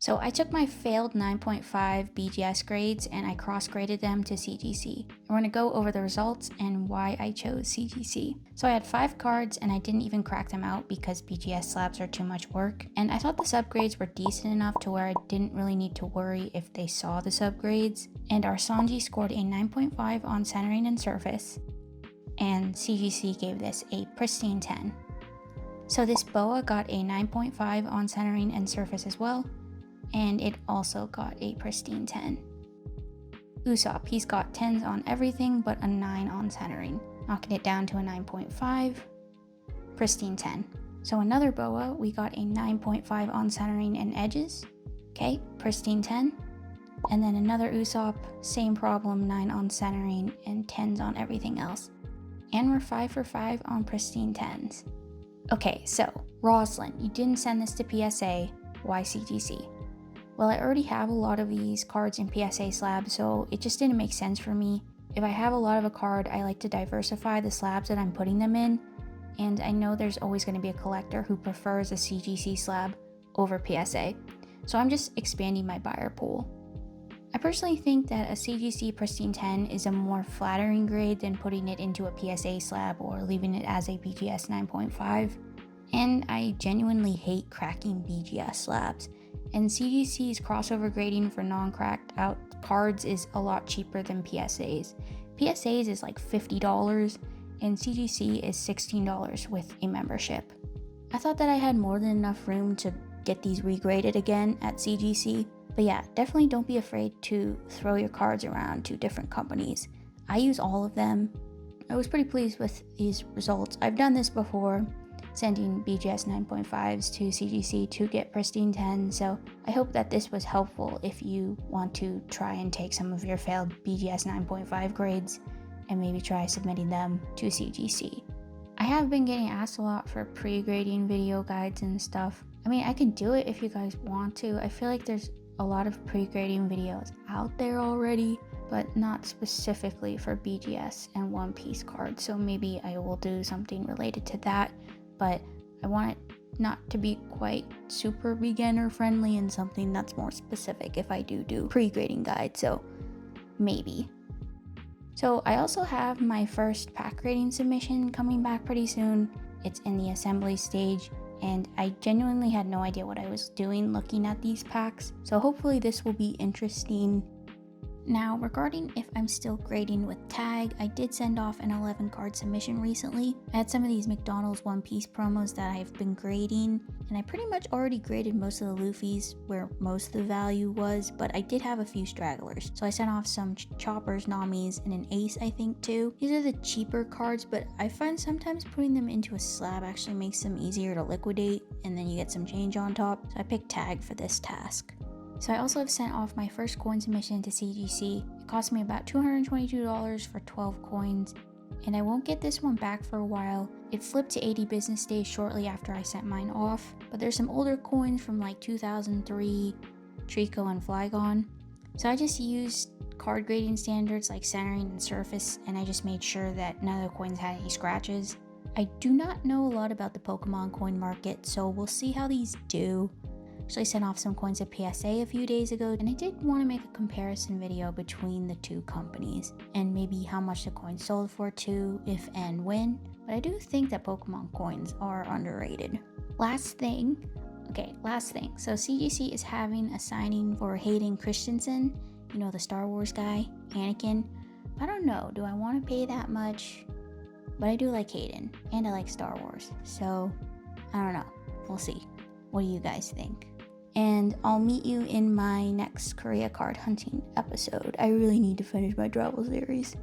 So I took my failed 9.5 BGS grades and I cross-graded them to CGC. I want to go over the results and why I chose CGC. So I had 5 cards and I didn't even crack them out because BGS slabs are too much work. And I thought the subgrades were decent enough to where I didn't really need to worry if they saw the subgrades. And our Sanji scored a 9.5 on centering and surface. And CGC gave this a pristine 10. So this boa got a 9.5 on centering and surface as well. And it also got a pristine 10. Usopp, he's got 10s on everything but a 9 on centering, knocking it down to a 9.5, pristine 10. So another boa, we got a 9.5 on centering and edges, okay, pristine 10. And then another Usopp, same problem, 9 on centering and 10s on everything else. And we're 5 for 5 on pristine 10s. Okay, so Roslyn, you didn't send this to PSA, why CGC? Well, I already have a lot of these cards in PSA slabs, so it just didn't make sense for me. If I have a lot of a card, I like to diversify the slabs that I'm putting them in, and I know there's always going to be a collector who prefers a CGC slab over PSA, so I'm just expanding my buyer pool. I personally think that a CGC Pristine 10 is a more flattering grade than putting it into a PSA slab or leaving it as a BGS 9.5, and I genuinely hate cracking BGS slabs. And CGC's crossover grading for non-cracked out cards is a lot cheaper than PSA's. PSA's is like $50 and CGC is $16 with a membership. I thought that I had more than enough room to get these regraded again at CGC, but yeah, definitely don't be afraid to throw your cards around to different companies. I use all of them. I was pretty pleased with these results. I've done this before, sending BGS 9.5s to CGC to get pristine 10, so I hope that this was helpful if you want to try and take some of your failed BGS 9.5 grades and maybe try submitting them to CGC. I have been getting asked a lot for pre-grading video guides and stuff. I mean, I can do it if you guys want to. I feel like there's a lot of pre-grading videos out there already, but not specifically for BGS and One Piece cards, so maybe I will do something related to that. But I want it not to be quite super beginner friendly and something that's more specific if I do pre-grading guide, so maybe. So I also have my first pack grading submission coming back pretty soon. It's in the assembly stage and I genuinely had no idea what I was doing looking at these packs, so hopefully this will be interesting. Now, regarding if I'm still grading with tag, I did send off an 11 card submission recently. I had some of these McDonald's One Piece promos that I've been grading, and I pretty much already graded most of the Luffy's where most of the value was, but I did have a few stragglers. So I sent off some Choppers, Namis, and an Ace, I think, too. These are the cheaper cards, but I find sometimes putting them into a slab actually makes them easier to liquidate, and then you get some change on top. So I picked tag for this task. So I also have sent off my first coin submission to CGC. It cost me about $222 for 12 coins, and I won't get this one back for a while. It flipped to 80 business days shortly after I sent mine off, but there's some older coins from like 2003, Trico and Flygon. So I just used card grading standards like centering and surface, and I just made sure that none of the coins had any scratches. I do not know a lot about the Pokemon coin market, so we'll see how these do. Actually sent off some coins at PSA a few days ago, and I did want to make a comparison video between the two companies and maybe how much the coins sold for too, if and when, but I do think that Pokemon coins are underrated. Last thing, so CGC is having a signing for Hayden Christensen, you know, the Star Wars guy, Anakin. I don't know, do I want to pay that much? But I do like Hayden, and I like Star Wars, so I don't know, we'll see. What do you guys think? And I'll meet you in my next Korea card hunting episode. I really need to finish my travel series.